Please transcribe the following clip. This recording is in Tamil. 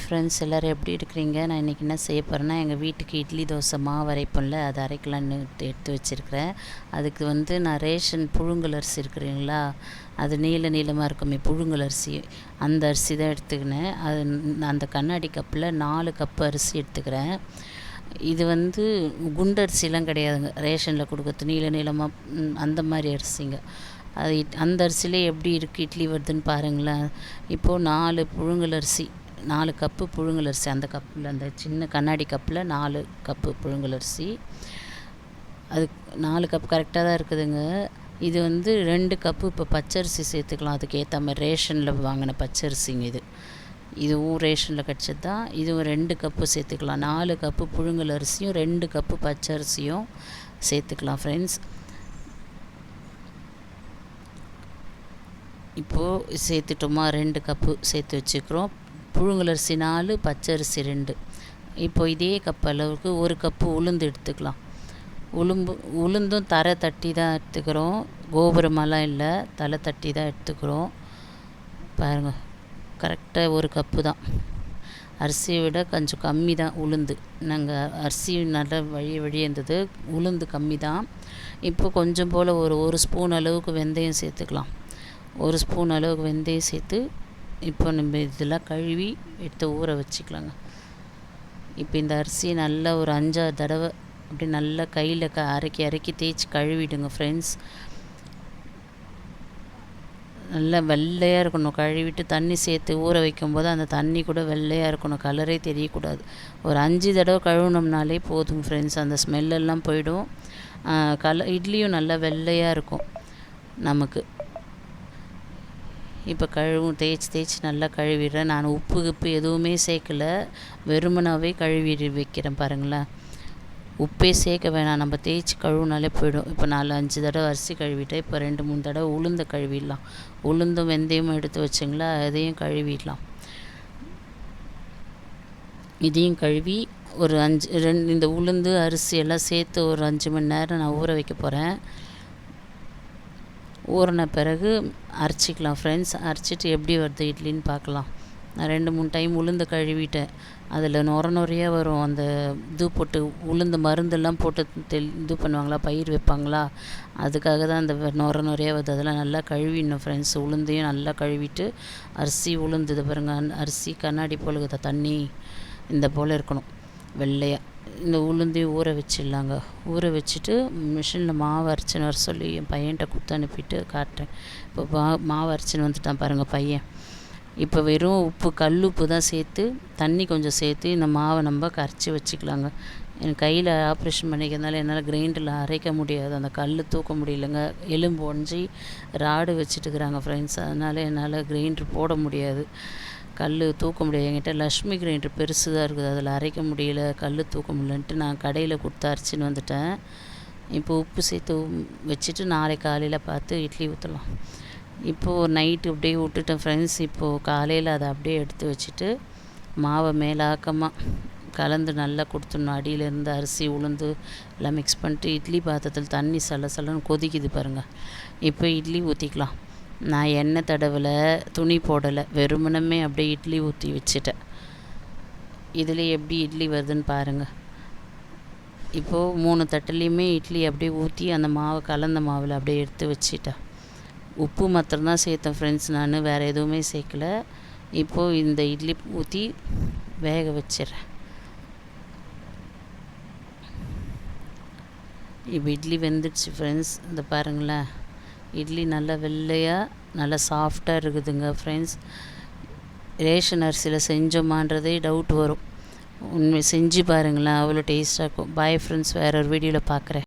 ஃப்ரெண்ட்ஸ் எல்லோரும் எப்படி இருக்கிறீங்க? நான் இன்றைக்கி என்ன செய்ய போகிறேன்னா, எங்கள் வீட்டுக்கு இட்லி தோசை மாவு அரைப்போம்ல, அதை அரைக்கலான்னு எடுத்து வச்சுருக்கிறேன். அதுக்கு நான் ரேஷன் புழுங்கல் அரிசி இருக்கிறீங்களா, அது நீள நீளமாக இருக்குமே புழுங்கல் அரிசி, அந்த அரிசி தான் எடுத்துக்கினேன். அது அந்த கண்ணாடி கப்பில் 4 கப்பு அரிசி எடுத்துக்கிறேன். இது குண்டரிசிலாம் கிடையாதுங்க, ரேஷனில் கொடுக்குறது நீள நீளமாக அந்த மாதிரி அரிசிங்க. அது அந்த அரிசியிலே எப்படி இருக்குது இட்லி வருதுன்னு பாருங்களேன். இப்போது 4 புழுங்கல் அரிசி, 4 கப்பு புழுங்கல் அரிசி, அந்த கப்பில் அந்த சின்ன கண்ணாடி கப்பில் 4 கப்பு புழுங்கல் அரிசி. அது 4 கப் கரெக்டாக தான் இருக்குதுங்க. இது 2 கப்பு இப்போ பச்சரிசி சேர்த்துக்கலாம். அதுக்கு ஏற்ற மாதிரி ரேஷனில் வாங்கின பச்சரிசிங்க இது. இதுவும் ரேஷனில் கிடச்சது தான். இதுவும் 2 கப்பு சேர்த்துக்கலாம். 4 கப்பு புழுங்கல் அரிசியும் 2 கப்பு பச்சரிசியும் சேர்த்துக்கலாம் ஃப்ரெண்ட்ஸ். இப்போது சேர்த்துட்டோமா, 2 கப்பு சேர்த்து வச்சுக்கிறோம். புழுங்கல் அரிசி 4, பச்சரிசி 2. இப்போ இதே கப் அளவுக்கு 1 கப்பு உளுந்து எடுத்துக்கலாம். உளுந்தும் தரை தட்டி தான் எடுத்துக்கிறோம், கோபுரமெல்லாம் இல்லை, தலை தட்டி தான் எடுத்துக்கிறோம். பாருங்கள், கரெக்டாக 1 கப்பு தான். அரிசியை விட கொஞ்சம் கம்மி தான் உளுந்து. நாங்கள் அரிசி நல்லா வழிய இருந்தது, உளுந்து கம்மி தான். இப்போ கொஞ்சம் போல் ஒரு ஸ்பூன் அளவுக்கு வெந்தயம் சேர்த்துக்கலாம். 1 ஸ்பூன் அளவுக்கு வெந்தயம் சேர்த்து இப்போ நம்ம இதெல்லாம் கழுவி எடுத்து ஊற வச்சுக்கலாங்க. இப்போ இந்த அரிசியை நல்லா ஒரு 5-6 தடவை அப்படி நல்லா கையில் அரைக்கி தேய்ச்சி கழுவிடுங்க ஃப்ரெண்ட்ஸ். நல்லா வெள்ளையாக இருக்கணும். கழுவிட்டு தண்ணி சேர்த்து ஊற வைக்கும்போது அந்த தண்ணி கூட வெள்ளையாக இருக்கணும், கலரே தெரியக்கூடாது. ஒரு 5 தடவை கழுவுனோம்னாலே போதும் ஃப்ரெண்ட்ஸ், அந்த ஸ்மெல்லெல்லாம் போயிடும். இட்லியும் நல்லா வெள்ளையாக இருக்கும் நமக்கு. இப்போ தேய்ச்சி நல்லா கழுவிடுறேன். நான் உப்பு எதுவுமே சேர்க்கலை, வெறுமனாவே கழுவி வைக்கிறேன் பாருங்களேன். உப்பே சேர்க்க வேணாம், நம்ம தேய்ச்சி கழுவுனாலே போயிடும். இப்போ 4-5 தடவை அரிசி கழுவிட்டேன். இப்போ 2-3 தடவை உளுந்தை கழுவிடலாம். உளுந்தும் வெந்தயமும் எடுத்து வச்சுங்களா, அதையும் கழுவிடலாம். இதையும் கழுவி ஒரு 2 இந்த உளுந்து அரிசி எல்லாம் சேர்த்து ஒரு 5 மணி நேரம் நான் ஊற வைக்க போகிறேன். ஊறின பிறகு அரைச்சிக்கலாம் ஃப்ரெண்ட்ஸ். அரைச்சிட்டு எப்படி வருது இட்லின்னு பார்க்கலாம். நான் 2-3 டைம் உளுந்து கழுவிட்டேன். அதில் நுரையாக வரும். அந்த இது போட்டு உளுந்து மருந்தெல்லாம் போட்டு இது பண்ணுவாங்களா, பயிர் வைப்பாங்களா, அதுக்காக தான் அந்த நுரையாக வருது. அதெல்லாம் நல்லா கழுவிடணும் ஃப்ரெண்ட்ஸ். உளுந்தையும் நல்லா கழுவிட்டு அரிசி உளுந்து இது பாருங்க, அரிசி கண்ணாடி போல் இருக்குது தண்ணி, இந்த போல் இருக்கணும் வெள்ளையாக. இந்த உளுந்தையும் ஊற வச்சிடலாங்க. ஊற வச்சுட்டு மிஷினில் மாவு அரைச்சின்னு வர சொல்லி என் பையன்கிட்ட கொடுத்து அனுப்பிட்டு காட்டுறேன். இப்போ மாவு அரைச்சின்னு வந்துட்டான் பாருங்கள் பையன். இப்போ வெறும் உப்பு, கல் உப்பு தான் சேர்த்து, தண்ணி கொஞ்சம் சேர்த்து இந்த மாவை நம்ம கரைச்சி வச்சுக்கலாங்க. எனக்கு கையில் ஆப்ரேஷன் பண்ணிக்கிறதுனால என்னால் கிரைண்டரில் அரைக்க முடியாது, அந்த கல் தூக்க முடியலைங்க. எலும்பு ஒஞ்சி ராடு வச்சுட்டுக்கிறாங்க ஃப்ரெண்ட்ஸ், அதனால் என்னால் கிரைண்டர் போட முடியாது, கல் தூக்க முடியாது. என்கிட்ட லக்ஷ்மி கிரைண்டர் பெருசு தான் இருக்குது, அதில் அரைக்க முடியல, கல் தூக்க முடியலன்ட்டு நான் கடையில் கொடுத்து அரைச்சின்னு வந்துட்டேன். இப்போ உப்பு சேர்த்து வச்சுட்டு நாளைக்கு காலையில் பார்த்து இட்லி ஊற்றலாம். இப்போது நைட்டு அப்படியே விட்டுட்டேன் ஃப்ரெண்ட்ஸ். இப்போது காலையில் அதை அப்படியே எடுத்து வச்சுட்டு மாவை மேலாக்கமாக கலந்து நல்லா கொடுத்துடணும். அடியிலேருந்து அரிசி உளுந்து எல்லாம் மிக்ஸ் பண்ணிட்டு இட்லி பாத்திரத்தில் தண்ணி சலன்னு கொதிக்குது பாருங்கள். இப்போ இட்லி ஊற்றிக்கலாம். நான் எண்ணெய் தடவலை, துணி போடலை, வெறுமனமே அப்படியே இட்லி ஊற்றி வச்சுட்டேன். இதில் எப்படி இட்லி வருதுன்னு பாருங்கள். இப்போது 3 தட்டுலேயுமே இட்லி அப்படியே ஊற்றி அந்த மாவை கலந்த மாவில் அப்படியே எடுத்து வச்சுட்டேன். உப்பு மாத்திரம்தான் சேர்த்தேன் ஃப்ரெண்ட்ஸ், நான் வேறு எதுவுமே சேர்க்கலை. இப்போது இந்த இட்லி ஊற்றி வேக வச்சிடுறேன். இப்போ இட்லி வெந்துடுச்சு ஃப்ரெண்ட்ஸ். இந்த பாருங்களேன், இட்லி நல்லா வெள்ளையாக நல்லா சாஃப்டாக இருக்குதுங்க ஃப்ரெண்ட்ஸ். ரேஷன் அரிசியில் செஞ்சோமான்றதே டவுட் வரும். உண்மை செஞ்சு பாருங்களேன், அவ்வளோ டேஸ்ட்டாக இருக்கும். பாய் ஃப்ரெண்ட்ஸ், வேறு ஒரு வீடியோவில் பார்க்குறேன்.